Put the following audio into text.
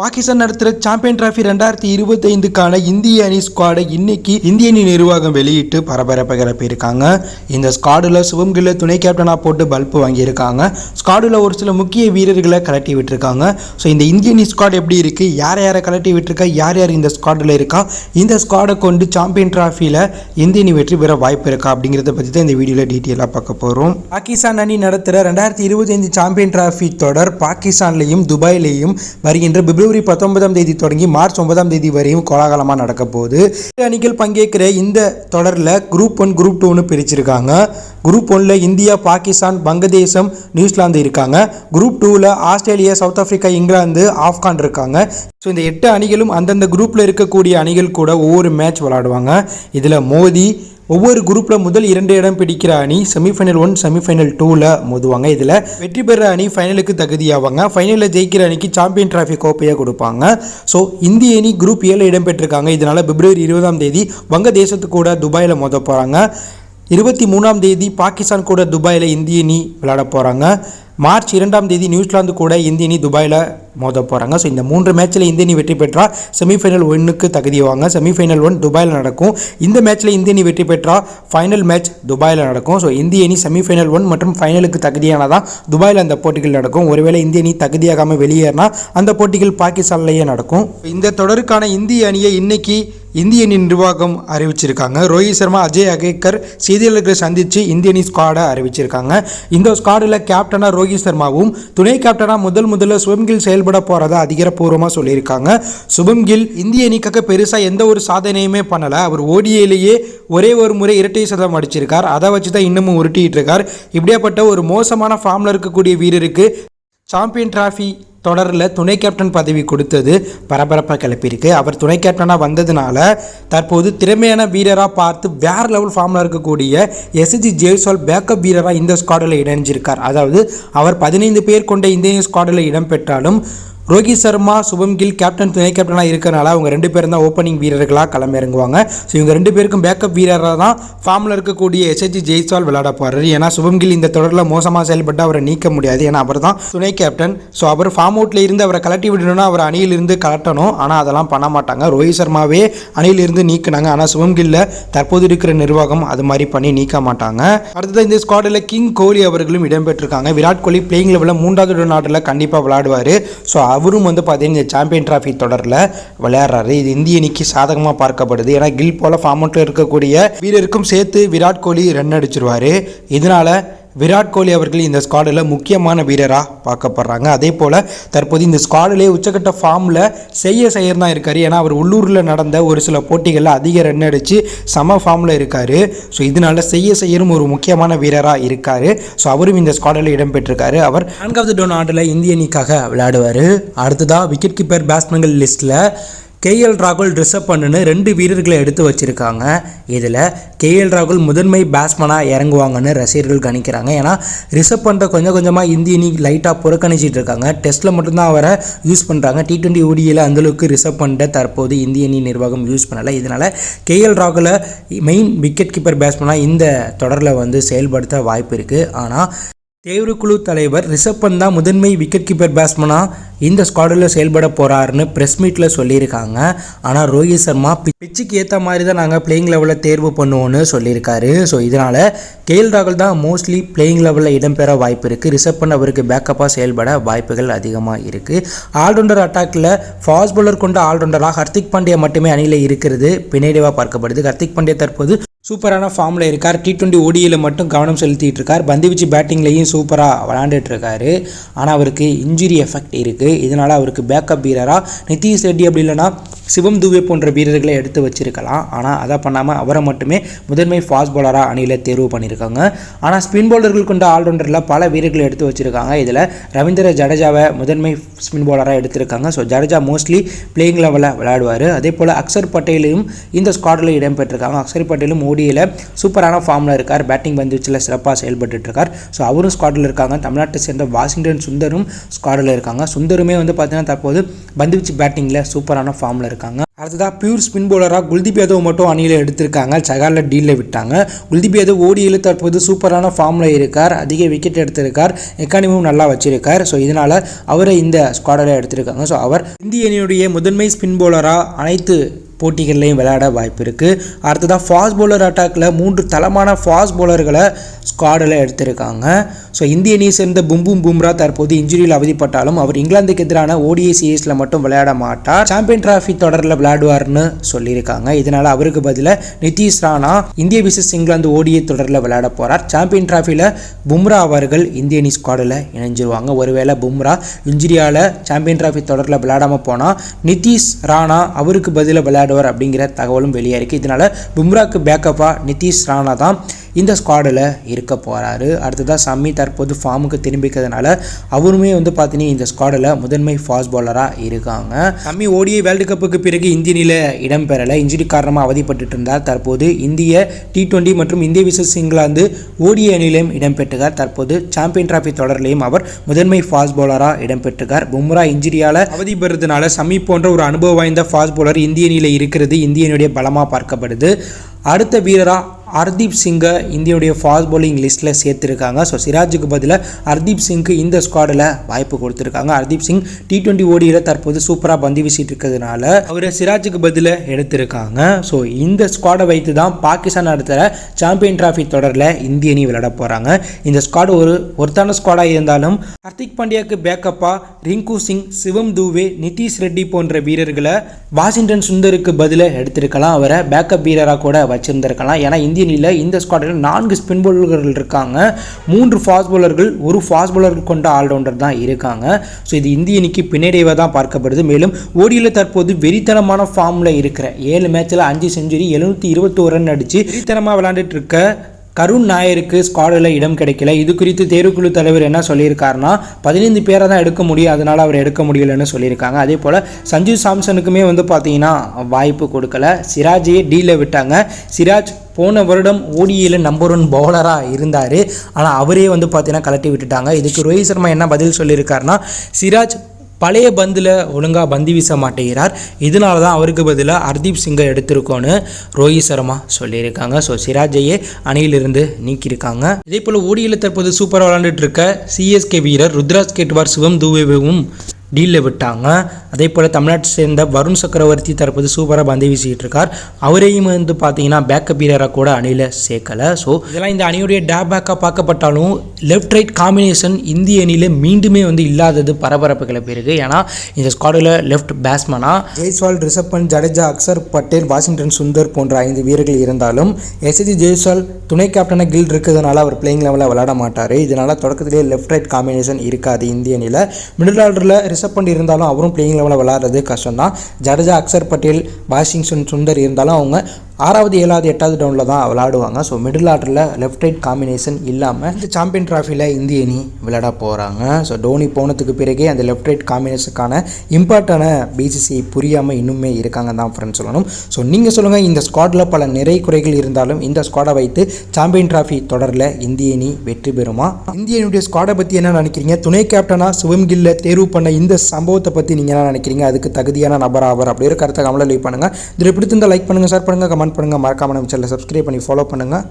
பாகிஸ்தான் நடத்துகிற champion trophy 2025க்கான இந்திய அணி ஸ்குவாடை இன்னைக்கு இந்திய அணி நிர்வாகம் வெளியிட்டு பரபரப்பை கிளப்பியிருக்காங்க. இந்த ஸ்குவாடில் சுபம் கில்லை துணை கேப்டனாக போட்டு பல்பு வாங்கியிருக்காங்க. ஸ்குவாடில் ஒரு சில முக்கிய வீரர்களை கலட்டி விட்டுருக்காங்க. ஸோ இந்த இந்திய அணி ஸ்குவாட் எப்படி இருக்குது, யாரை கலட்டி விட்டுருக்கா, யார் இந்த ஸ்குவாடில் இருக்கா, இந்த ஸ்குவாடை கொண்டு சாம்பியன் டிராஃபியில் இந்திய அணி வெற்றி பெற வாய்ப்பு இருக்கா அப்படிங்கிறத பற்றி தான் இந்த வீடியோவில் டீட்டெயிலாக பார்க்க போகிறோம். பாகிஸ்தான் அணி நடத்துகிற 2025 சாம்பியன் டிராஃபி தொடர் பாகிஸ்தான்லையும் துபாயிலையும் வருகின்ற பிப்ரவரி 19 தொடங்கி மார்ச் 9 வரையும் கோலாகலமாக நடக்க போகுது. அணிகள் பங்கேற்கிற இந்த தொடரில் குரூப் 1 குரூப் 2னு பிரிச்சிருக்காங்க. குரூப் 1ல் இந்தியா, பாகிஸ்தான், வங்கதேசம், நியூசிலாந்து இருக்காங்க. குரூப் 2ல் Australia, south Africa, England, Afghan இருக்காங்க. ஸோ இந்த 8 அணிகளும் அந்தந்த குரூப்பில் இருக்கக்கூடிய அணிகள் கூட ஒவ்வொரு மேட்ச் விளையாடுவாங்க. இதில் மோதி ஒவ்வொரு குரூப்பில் முதல் 2 இடம் பிடிக்கிற அணி செமிஃபைனல் 1 செமிஃபைனல் 2ல் மோதுவாங்க. இதில் வெற்றி பெற அணி ஃபைனலுக்கு தகுதியாவாங்க. ஃபைனலில் ஜெயிக்கிற அணிக்கு சாம்பியன் டிராஃபி கோப்பையாக கொடுப்பாங்க. ஸோ இந்திய அணி குரூப் 7 இடம் பெற்றிருக்காங்க. இதனால் பிப்ரவரி 20 வங்கதேசத்து கூட துபாயில் மோத போகிறாங்க. 23 பாகிஸ்தான் கூட துபாயில் இந்திய அணி விளையாட போகிறாங்க. மார்ச் 2 நியூசிலாந்து கூட இந்திய அணி துபாயில் மோத போகிறாங்க. ஸோ இந்த 3 மேட்ச்சில் இந்திய அணி வெற்றி பெற்றால் செமிஃபைனல் 1க்கு தகுதியாவாங்க. செமிஃபைனல் 1 துபாயில் நடக்கும். இந்த மேட்ச்சில் இந்திய அணி வெற்றி பெற்றால் ஃபைனல் மேட்ச் துபாயில் நடக்கும். ஸோ இந்திய அணி செமிஃபைனல் 1 மற்றும் ஃபைனலுக்கு தகுதியானதான் துபாயில் அந்த போட்டிகள் நடக்கும். ஒருவேளை இந்திய அணி தகுதியாகாமல் வெளியேறினா அந்த போட்டிகள் பாகிஸ்தான்லேயே நடக்கும். இந்த தொடருக்கான இந்திய அணியை இன்னைக்கு இந்திய அணி நிர்வாகம் அறிவிச்சிருக்காங்க. ரோஹித் சர்மா, அஜய் அகேக்கர் செய்தியாளர்களை சந்தித்து இந்திய அணி ஸ்குவாடை அறிவிச்சிருக்காங்க. இந்த ஸ்குவாடில் கேப்டனாக ரோஹித் சர்மாவும் துணை கேப்டனாக முதல்ல சுபம் கில் செயல்பட போகிறதா அதிகாரப்பூர்வமாக சொல்லியிருக்காங்க. சுபம் கில் இந்திய அணிக்காக பெருசாக எந்த ஒரு சாதனையுமே பண்ணலை. அவர் ஓடிஐலேயே ஒரே ஒரு முறை இரட்டை சதம் அடிச்சிருக்கார். அதை வச்சு தான் இன்னமும் உருட்டிகிட்டு இருக்கார். இப்படியாப்பட்ட ஒரு மோசமான ஃபார்மில் இருக்கக்கூடிய வீரருக்கு சாம்பியன் டிராஃபி தொடரில் துணை கேப்டன் பதவி கொடுத்தது பரபரப்பாக கிளப்பியிருக்கு. அவர் துணை கேப்டனாக வந்ததுனால தற்போது திறமையான வீரராக பார்த்து வேறு லெவல் ஃபார்மில் இருக்கக்கூடிய எஸ்ஜி ஜெய்ஸ்வால் பேக்கப் வீரராக இந்த ஸ்குவாடில் இணைஞ்சிருக்கார். அதாவது அவர் 15 பேர் கொண்ட இந்திய ஸ்குவாடில் இடம் பெற்றாலும் ரோஹித் சர்மா, சுபம் கில் கேப்டன் துணை கேப்டனாக இருக்கனால அவங்க 2 பேரும் தான் ஓப்பனிங் வீரர்களாக களமிறங்குவாங்க. ஸோ இவங்க 2 பேருக்கும் பேக்கப் வீரராக தான் ஃபார்மில் இருக்கக்கூடிய எஸ்ஜி ஜெய்ஸ்வால் விளையாட போகிறாரு. ஏன்னா சுபம் கில் இந்த தொடரில் மோசமாக செயல்பட்டு அவரை நீக்க முடியாது. ஏன்னா அவர் தான் துணை கேப்டன். ஸோ அவர் ஃபார்ம் அவுட்டில் இருந்து அவரை கலட்டி விடணும்னா அவர் அணியிலிருந்து கலட்டணும். ஆனால் அதெல்லாம் பண்ண மாட்டாங்க. ரோஹித் சர்மாவே அணியிலிருந்து நீக்கினாங்க. ஆனால் சுபம் கில்ல தற்போது இருக்கிற நிர்வாகம் அது மாதிரி பண்ணி நீக்க மாட்டாங்க. அடுத்தது இந்த ஸ்குவாடில் கிங் கோலி அவர்களும் இடம்பெற்றிருக்காங்க. விராட் கோலி பிளேயிங் லெவலில் 3வது நாட்டில் கண்டிப்பாக விளையாடுவார். ஸோ அவரும் பார்த்தீங்கன்னா இந்த சாம்பியன் டிராஃபி தொடரில் விளையாடுறாரு. இது இந்திய அணிக்கு சாதகமாக பார்க்கப்படுது. ஏன்னா கில் போல ஃபார்ம் அவுட்டில் இருக்கக்கூடிய வீரருக்கும் சேர்த்து விராட் கோலி ரன் அடிச்சிருவார். இதனால விராட் கோலி அவர்கள் இந்த ஸ்குவாடில் முக்கியமான வீரராக பார்க்கப்படுறாங்க. அதே போல் தற்போது இந்த ஸ்குவாடிலே உச்சக்கட்ட ஃபார்மில் செய்யர் தான் இருக்கார். ஏன்னா அவர் உள்ளூரில் நடந்த ஒரு சில போட்டிகளில் அதிக ரன் அடித்து சம ஃபார்மில் இருக்கார். ஸோ இதனால செய்யரும் ஒரு முக்கியமான வீரராக இருக்கார். ஸோ அவரும் இந்த ஸ்குவாடில் இடம்பெற்றிருக்காரு. அவர் 4வது ஆண்டில் இந்திய அணிக்காக விளையாடுவார். அடுத்ததாக விக்கெட் கீப்பர் பேட்ஸ்மேன்கள் லிஸ்ட்டில் KL ராகுல், ரிஷப் பண்ட்னு 2 வீரர்களை எடுத்து வச்சுருக்காங்க. இதில் KL ராகுல் முதன்மை பேட்ஸ்மேனாக இறங்குவாங்கன்னு ரசிகர்கள் கணிக்கிறாங்க. ஏன்னா ரிஷப் பண்ட்டை கொஞ்சமாக இந்திய அணி லைட்டாக புறக்கணிச்சிட்டு இருக்காங்க. டெஸ்ட்டில் மட்டும்தான் அவரை யூஸ் பண்ணுறாங்க. T20 ODIயில் அந்தளவுக்கு ரிஷப் பண்ட்டை தற்போது இந்திய அணி நிர்வாகம் யூஸ் பண்ணலை. இதனால் KL ராகுலை மெயின் விக்கெட் கீப்பர் பேட்ஸ்மேனாக இந்த தொடரில் செயல்படுத்த வாய்ப்பு இருக்குது. ஆனால் தேர்வுக்குழு தலைவர் ரிஷப் பண்ட் தான் முதன்மை விக்கெட் கீப்பர் பேட்ஸ்மேனாக இந்த ஸ்குவாடில் செயல்பட போகிறாருன்னு ப்ரெஸ் மீட்டில் சொல்லியிருக்காங்க. ஆனால் ரோஹித் சர்மா பிச்சுக்கு ஏற்ற மாதிரி தான் நாங்கள் பிளேயிங் லெவலில் தேர்வு பண்ணுவோன்னு சொல்லியிருக்காரு. ஸோ இதனால் KL ராகுல் தான் மோஸ்ட்லி பிளேயிங் லெவலில் இடம்பெற வாய்ப்பு இருக்குது. ரிஷப் பண்ட் அவருக்கு பேக்கப்பாக செயல்பட வாய்ப்புகள் அதிகமாக இருக்குது. ஆல்ரவுண்டர் அட்டாக்கில் ஃபாஸ்ட் பவுலர் கொண்ட ஆல்ரவுண்டராக ஹர்திக் பாண்டியா மட்டுமே அணியில் இருக்கிறது பின்னடைவாக பார்க்கப்படுது. ஹர்திக் பாண்டியா தற்போது சூப்பரான ஃபார்மில் இருக்கார். T20 ODIயில் மட்டும் கவனம் செலுத்திட்டு இருக்கார். பந்துவீச்சு பேட்டிங்லேயும் சூப்பராக விளையாண்டுட்டு இருக்காரு. ஆனால் அவருக்கு இன்ஜுரி எஃபெக்ட் இருக்குது. இதனால் அவருக்கு பேக்கப் வீரராக நிதிஷ் ரெட்டி அப்படி இல்லைனா சிவம் துபே போன்ற வீரர்களை எடுத்து வச்சிருக்கலாம். ஆனால் அதை பண்ணாமல் அவரை மட்டுமே முதன்மை ஃபாஸ்ட் பவுலராக அணியில் தேர்வு பண்ணியிருக்காங்க. ஆனால் ஸ்பின் பவுலர்கள் கொண்ட ஆல்ரவுண்டரில் பல வீரர்களை எடுத்து வச்சுருக்காங்க. இதில் ரவீந்திர ஜடேஜாவை முதன்மை ஸ்பின் பவுலராக எடுத்திருக்காங்க. ஸோ ஜடேஜா மோஸ்ட்லி பிளேயிங் லெவலில் விளையாடுவார். அதே போல் அக்ஷர் பட்டேலையும் இந்த ஸ்குவாடில் இடம்பெற்றிருக்காங்க. அக்ஷர் பட்டேலும் ODIயில் சூப்பரான ஃபார்மில் இருக்கார். பேட்டிங் பந்துவீச்சில் சிறப்பாக செயல்பட்டு இருக்கார். ஸோ அவரும் ஸ்குவாடில் இருக்காங்க. தமிழ்நாட்டை சேர்ந்த வாஷிங்டன் சுந்தரும் ஸ்குவாடில் இருக்காங்க. சுந்தருமே பார்த்தீங்கன்னா தற்போது பந்துவீச்சு பேட்டிங்கில் சூப்பரான ஃபார்மில் இருக்காங்க. அடுத்ததாக பியூர் ஸ்பின் பவுலராக குல்தீப் யாதவ் மட்டும் அணியில் எடுத்திருக்காங்க. சகாலில் டீலில் விட்டாங்க. குல்தீப் யாதவ் ஓடியில் தற்போது சூப்பரான ஃபார்மில் இருக்கார். அதிக விக்கெட் எடுத்திருக்கார். எக்கானமியும் நல்லா வச்சிருக்கார். ஸோ இதனால் அவரை இந்த ஸ்குவாடில் எடுத்திருக்காங்க. ஸோ அவர் இந்திய அணியுடைய முதன்மை ஸ்பின் பவுலராக அனைத்து போட்டிகள்லையும் விளையாட வாய்ப்பு இருக்குது. அடுத்ததாக ஃபாஸ்ட் பவுலர் அட்டாக்கில் 3 தளமான ஃபாஸ்ட் பவுலர்களை ஸ்குவாடில் எடுத்திருக்காங்க. ஸோ இந்திய அணியை சேர்ந்த பும்ரா தற்போது இன்ஜுரியில் அவதிப்பட்டாலும் அவர் இங்கிலாந்துக்கு எதிரான ஓடிஐ சீரீஸில் மட்டும் விளையாட மாட்டார். சாம்பியன் டிராஃபி தொடரில் விளையாடுவார்னு சொல்லியிருக்காங்க. இதனால் அவருக்கு பதிலாக நிதிஷ் ராணா இந்திய விசஸ் இங்கிலாந்து ஓடிஐ தொடரில் விளையாட போகிறார். சாம்பியன் டிராஃபியில் பும்ரா அவர்கள் இந்திய அணி ஸ்குவாடில் இணைஞ்சிருவாங்க. ஒருவேளை பும்ரா இன்ஜுரியால் சாம்பியன் டிராஃபி தொடரில் விளையாடாமல் போனால் நிதிஷ் ராணா அவருக்கு பதிலாக விளையாடுவார் அப்படிங்கிற தகவலும் வெளியே இருக்குது. இதனால் பும்ராக்கு பேக்கப்பாக நிதிஷ் ராணா தான் இந்த ஸ்குவாடில் இருக்க போகிறாரு. அடுத்ததாக சம்மி தற்போது ஃபார்முக்கு திரும்பிக்கிறதுனால அவருமே பார்த்தீங்கன்னா இந்த ஸ்குவாடில் முதன்மை ஃபாஸ்ட் பவுலராக இருக்காங்க. சம்மி ஓடிஐ வேர்ல்டு கப்புக்கு பிறகு இந்திய அணியில் இடம்பெறலை. இன்ஜுரி காரணமாக அவதிப்பட்டு இருந்தார். தற்போது இந்திய T20 மற்றும் இந்திய விசஸ் இங்கிலாந்து ஓடிஐ அணியிலையும் இடம்பெற்றுகிறார். தற்போது சாம்பியன் டிராஃபி தொடரிலையும் அவர் முதன்மை ஃபாஸ்ட் பவுலராக இடம்பெற்றுகிறார். பும்ரா இன்ஜுரியால் அவதிப்படுறதுனால சம்மி போன்ற ஒரு அனுபவம் வாய்ந்த ஃபாஸ்ட் பவுலர் இந்திய அணியில் இருக்கிறது இந்திய அணியுடைய பலமாக பார்க்கப்படுது. அடுத்த வீரராக ஹர்தீப் சிங்கை இந்தியாவுடைய ஃபாஸ்ட் பவுலிங் லிஸ்ட்டில் சேர்த்துருக்காங்க. ஸோ சிராஜுக்கு பதிலாக ஹர்தீப் சிங்க்கு இந்த ஸ்குவாடில் வாய்ப்பு கொடுத்துருக்காங்க. ஹர்தீப் சிங் T20 ஓடியில் தற்போது சூப்பராக பந்து வீசிட்டு இருக்கிறதுனால அவரை சிராஜுக்கு பதிலாக எடுத்திருக்காங்க. ஸோ இந்த ஸ்குவாடை வைத்து தான் பாகிஸ்தான் நடத்துகிற சாம்பியன் டிராஃபி தொடரில் இந்திய அணி விளையாட போகிறாங்க. இந்த ஸ்குவாடு ஒருத்தான ஸ்குவாடாக இருந்தாலும் ஹர்திக் பாண்டியாவுக்கு பேக்கப்பாக ரிங்கு சிங், சிவம் தூவே, நிதிஷ் ரெட்டி போன்ற வீரர்களை வாஷிங்டன் சுந்தருக்கு பதிலாக எடுத்திருக்கலாம். அவரை பேக்கப் வீரராக கூட வச்சிருந்திருக்கலாம். ஏன்னா இந்திய அணியில் இந்த ஸ்குவாடில் 4 ஸ்பின் பவுலர்கள் இருக்காங்க. 3 ஃபாஸ்ட் பவுலர்கள், ஒரு ஃபாஸ்ட் பவுலர் கொண்ட ஆல்ரவுண்டர் தான் இருக்காங்க. ஸோ இது இந்திய அணிக்கு பின்னடைவாக தான் பார்க்கப்படுது. மேலும் ஓடியில் தற்போது வெறித்தனமான ஃபார்மில் இருக்கிற 7 மேட்சில் 5 செஞ்சுரி 721 ரன் அடித்து வெறித்தனமாக விளையாண்டுட்டு இருக்க கருண் நாயருக்கு ஸ்குவாடில் இடம் கிடைக்கல. இது குறித்து தேர்வுக்குழு தலைவர் என்ன சொல்லியிருக்காருன்னா 15 பேரை தான் எடுக்க முடியும், அதனால் அவர் எடுக்க முடியலன்னு சொல்லியிருக்காங்க. அதே போல் சஞ்சு சாம்சனுக்குமே பார்த்தீங்கன்னா வாய்ப்பு கொடுக்கல. சிராஜையே டீலில் விட்டாங்க. சிராஜ் போன வருடம் ஓடியில் நம்பர் 1 பவுலராக இருந்தார். ஆனால் அவரே பார்த்தீங்கன்னா கலட்டி விட்டுட்டாங்க. இதுக்கு ரோஹித் சர்மா என்ன பதில் சொல்லியிருக்காருன்னா சிராஜ் பழைய பந்தில் ஒழுங்காக பந்து வீச மாட்டேங்கிறார், இதனால தான் அவருக்கு பதிலாக ஹர்தீப் சிங்கை எடுத்திருக்கோன்னு ரோஹித் சர்மா சொல்லியிருக்காங்க. ஸோ சிராஜையே அணியிலிருந்து நீக்கியிருக்காங்க. இதே போல் ஓடியில் தற்போது சூப்பராக விளையாண்டுட்டு இருக்க CSK வீரர் ருத்ராஜ் கேட்வார், சிவம் தூவேவும் டீலில் விட்டாங்க. அதே போல் தமிழ்நாட்டை சேர்ந்த வருண் சக்கரவர்த்தி தற்போது சூப்பராக பந்து வீசிக்கிட்டு இருக்கார். அவரையும் பார்த்தீங்கன்னா பேக்கப் வீரராக கூட அணியில் சேர்க்கலை. ஸோ இதெல்லாம் இந்த அணியுடைய பேக்காக பார்க்கப்பட்டாலும் லெஃப்ட் ரைட் காம்பினேஷன் இந்திய அணியில் மீண்டுமே இல்லாதது பரபரப்பு கிளப்பியிருக்கு. ஏன்னா இந்த ஸ்குவாடில் லெஃப்ட் பேட்ஸ்மனாக ஜெய்ஸ்வால், ரிஷப் பண்ட், ஜடேஜா, அக்சர் பட்டேல், வாஷிங்டன் சுந்தர் போன்ற 5 வீரர்கள் இருந்தாலும் SSG ஜெய்ஸ்வால் துணை கேப்டனாக கில் இருக்கிறதுனால அவர் பிளேயிங் லெவலில் விளையாட மாட்டார். இதனால் தொடக்கத்திலேயே லெஃப்ட் ரைட் காம்பினேஷன் இருக்காது இந்திய அணியில். மிடில் ஆர்டரில் ரிஷப் பண்ட் இருந்தாலும் அவரும் பிளேயிங் லெவலில் விளையாடுறது கஷ்டம் தான். ஜடேஜா, அக்சர் பட்டேல், வாஷிங்டன் சுந்தர் இருந்தாலும் அவங்க 6வது 7வது 8வது டவுனில் தான் விளையாடுவாங்க. ஸோ மிடில் ஆர்டரில் லெஃப்ட் ரைட் காம்பினேஷன் இல்லாமல் இந்த சாம்பியன் டிராஃபியில் இந்திய அணி விளையாட போகிறாங்க. ஸோ டோனி போனதுக்கு பிறகே அந்த லெஃப்ட் ரைட் காம்பினேஷனுக்கான இம்பார்ட்டான BCCI புரியாமல் இன்னுமே இருக்காங்க தான் ஃப்ரெண்ட்ஸ் சொல்லணும். ஸோ நீங்கள் சொல்லுங்கள், இந்த ஸ்குவாடில் பல நிறை குறைகள் இருந்தாலும் இந்த ஸ்குவாடை வைத்து சாம்பியன் டிராஃபி தொடரில் இந்திய அணி வெற்றி பெறுமா? இந்திய அணியுடைய ஸ்குவாடை பற்றி என்ன நினைக்கிறீங்க? துணை கேப்டனாக சிவம் கில்லை தேர்வு பண்ண இந்த சம்பவத்தை பற்றி நீங்கள் என்ன நினைக்கிறீங்க? அதுக்கு தகுதியான நபர் ஆவார் அப்படி ஒரு கருத்தை கமெண்ட்ல லீவ் பண்ணுங்கள். இதில் பிடிச்சிருந்தால் லைக் பண்ணுங்கள், ஷேர் பண்ணுங்கள், கமெண்ட் பண்ணுங்கள். மறக்காம நம்ம சேனலை சப்ஸ்கிரைப் பண்ணி ஃபாலோ பண்ணுங்கள்.